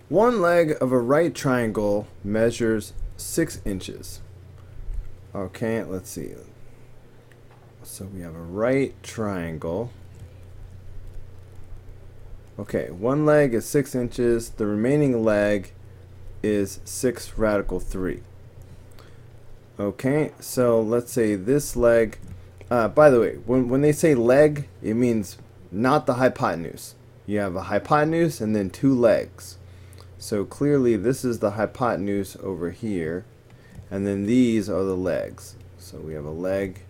One leg of a right triangle measures 6 inches. Okay, let's see. So we have a right triangle. Okay, one leg is 6 inches. The remaining leg is 6 radical 3. Okay, so let's say this leg. By the way, when they say leg, it means not the hypotenuse. You have a hypotenuse and then 2 legs. So clearly this is the hypotenuse over here, and then these are the legs. So we have a leg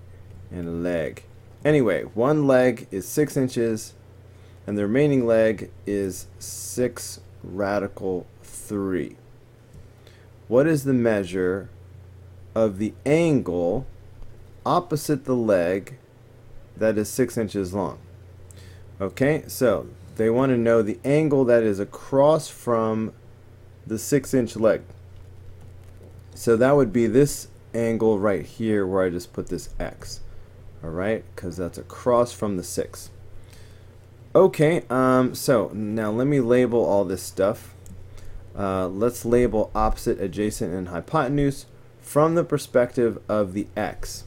and a leg. Anyway, one leg is 6 inches, and the remaining leg is 6 radical 3. What is the measure of the angle opposite the leg that is 6 inches long? Okay, so they want to know the angle that is across from the 6-inch leg. So that would be this angle right here where I just put this X. Alright, because that's across from the 6. Okay, so now let me label all this stuff. Let's label opposite, adjacent, and hypotenuse from the perspective of the X.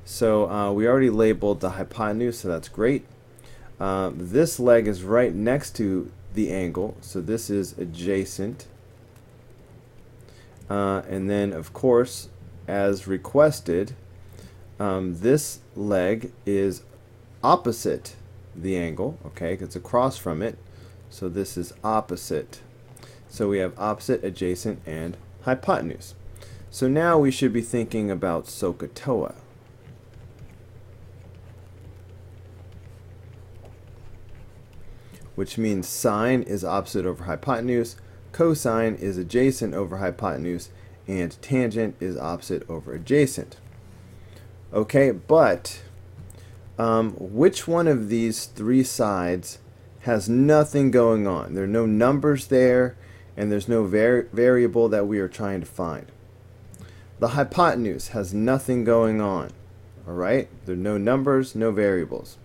So we already labeled the hypotenuse, so that's great. This leg is right next to the angle, so this is adjacent. And then, of course, as requested, this leg is opposite the angle, okay, it's across from it, so this is opposite. So we have opposite, adjacent, and hypotenuse. So now we should be thinking about SOHCAHTOA. Which means sine is opposite over hypotenuse, cosine is adjacent over hypotenuse, and tangent is opposite over adjacent. Okay, but which one of these 3 sides has nothing going on? There are no numbers there, and there's no variable that we are trying to find. The hypotenuse has nothing going on. Alright, there are no numbers, no variables.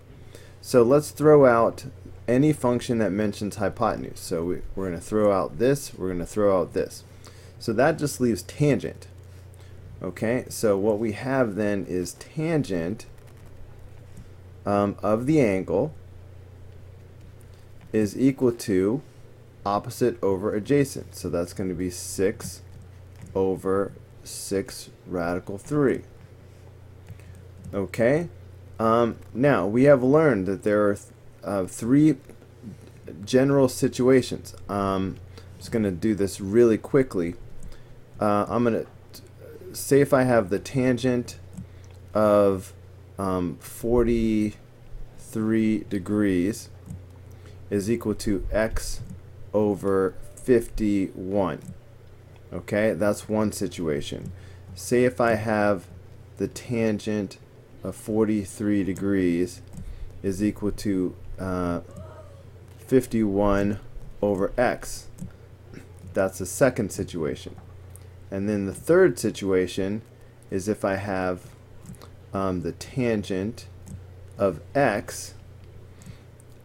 So let's throw out any function that mentions hypotenuse. So we're going to throw out this, we're going to throw out this. So that just leaves tangent. Okay, so what we have then is tangent of the angle is equal to opposite over adjacent. So that's going to be 6 over 6 radical 3. Okay, now we have learned that there are 3 general situations. I'm just going to do this really quickly. I'm going to say if I have the tangent of 43 degrees is equal to x over 51. Okay, that's one situation. Say if I have the tangent of 43 degrees is equal to 51 over x. That's the second situation. And then the third situation is if I have the tangent of x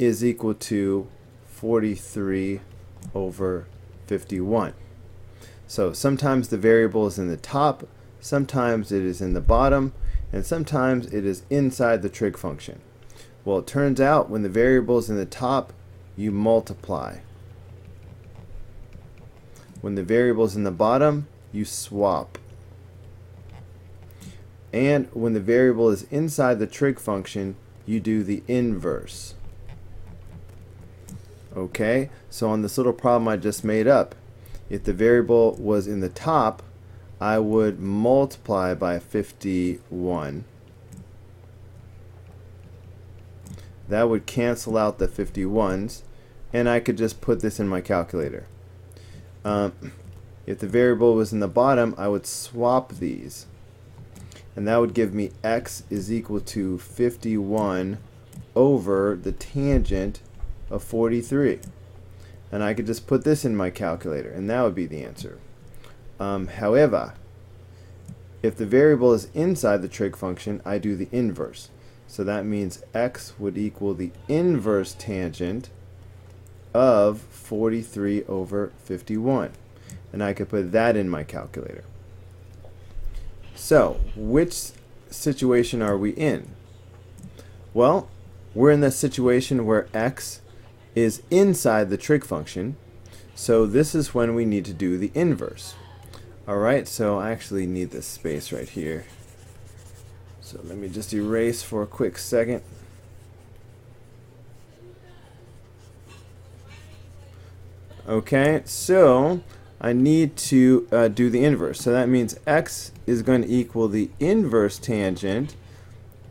is equal to 43 over 51. So sometimes the variable is in the top, sometimes it is in the bottom, and sometimes it is inside the trig function. Well, it turns out when the variable is in the top, you multiply. When the variable is in the bottom, you swap. And when the variable is inside the trig function, you do the inverse. Okay, so on this little problem I just made up, if the variable was in the top, I would multiply by 51. That would cancel out the 51s, and I could just put this in my calculator. If the variable was in the bottom, I would swap these, and that would give me x is equal to 51 over the tangent of 43. And I could just put this in my calculator, and that would be the answer. However, if the variable is inside the trig function, I do the inverse. So that means x would equal the inverse tangent of 43 over 51. And I could put that in my calculator. So, which situation are we in? Well, we're in the situation where x is inside the trig function. So this is when we need to do the inverse. Alright, so I actually need this space right here. So let me just erase for a quick second. Okay, so I need to do the inverse. So that means x is going to equal the inverse tangent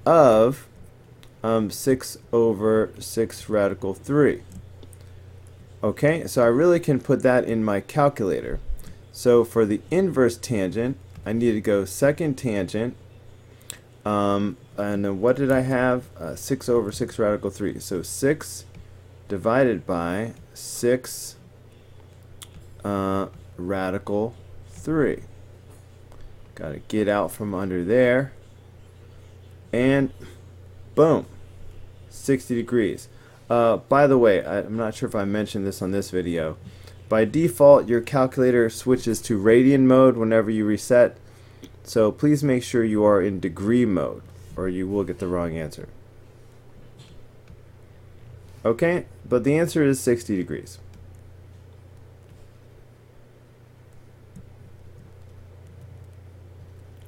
of 6 over 6 radical 3. Okay, so I really can put that in my calculator. So for the inverse tangent, I need to go second tangent. And then what did I have? 6 over 6 radical 3. So 6 divided by 6 radical 3. Got to get out from under there. And boom, 60 degrees. By the way, I'm not sure if I mentioned this on this video. By default, your calculator switches to radian mode whenever you reset. So please make sure you are in degree mode, or you will get the wrong answer. Okay, but the answer is 60 degrees.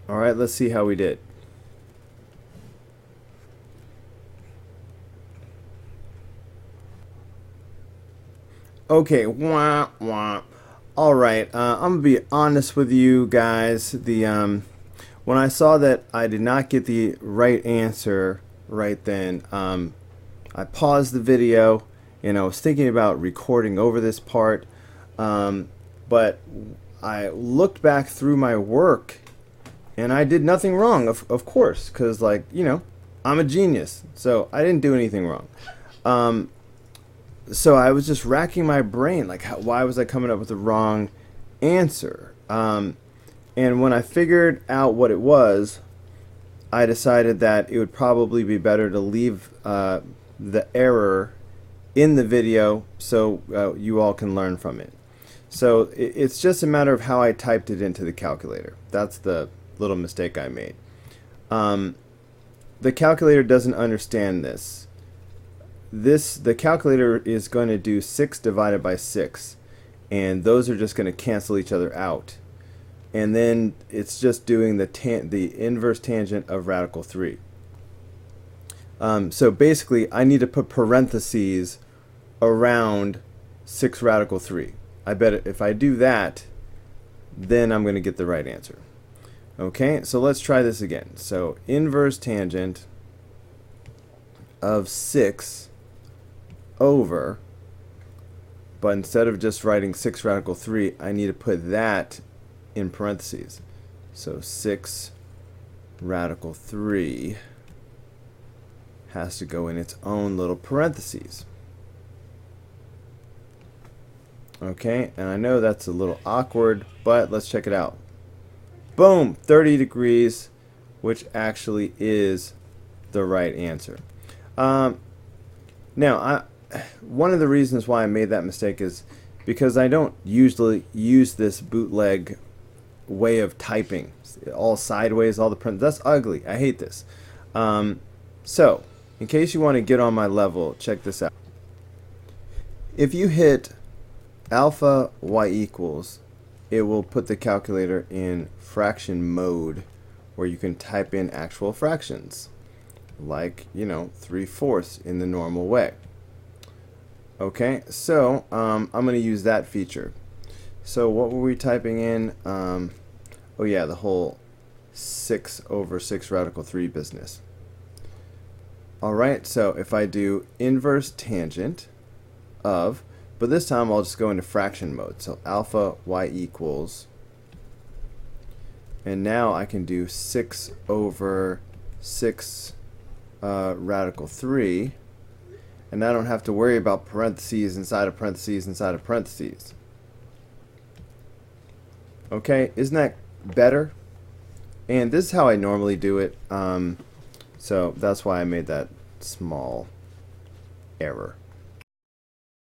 Alright, let's see how we did. Okay, wah, wah. Alright, I'm going to be honest with you guys. When I saw that I did not get the right answer right then, I paused the video and I was thinking about recording over this part. But I looked back through my work and I did nothing wrong, of course, because, like, you know, I'm a genius. So I didn't do anything wrong. So I was just racking my brain, like, why was I coming up with the wrong answer? And when I figured out what it was, I decided that it would probably be better to leave the error in the video so you all can learn from it. So it's just a matter of how I typed it into the calculator. That's the little mistake I made. The calculator doesn't understand this. The calculator is going to do 6 divided by 6, and those are just going to cancel each other out. And then it's just doing the inverse tangent of radical 3. So basically, I need to put parentheses around 6 radical 3. I bet if I do that, then I'm going to get the right answer. Okay, so let's try this again. So inverse tangent of 6 over, but instead of just writing 6 radical 3, I need to put that in parentheses. So 6 radical 3 has to go in its own little parentheses. Okay, and I know that's a little awkward, but let's check it out. Boom, 30 degrees, which actually is the right answer. Now, one of the reasons why I made that mistake is because I don't usually use this bootleg way of typing. All sideways, all the print. That's ugly. I hate this. So, in case you want to get on my level, check this out. If you hit alpha y equals, it will put the calculator in fraction mode where you can type in actual fractions, like, you know, 3/4 in the normal way. Okay, so I'm going to use that feature. So what were we typing in? Oh yeah, the whole 6 over 6 radical 3 business. Alright, so if I do inverse tangent of, but this time I'll just go into fraction mode. So alpha y equals, and now I can do 6 over 6 radical 3, and I don't have to worry about parentheses inside of parentheses inside of parentheses. Okay, isn't that better? And this is how I normally do it, so that's why I made that small error.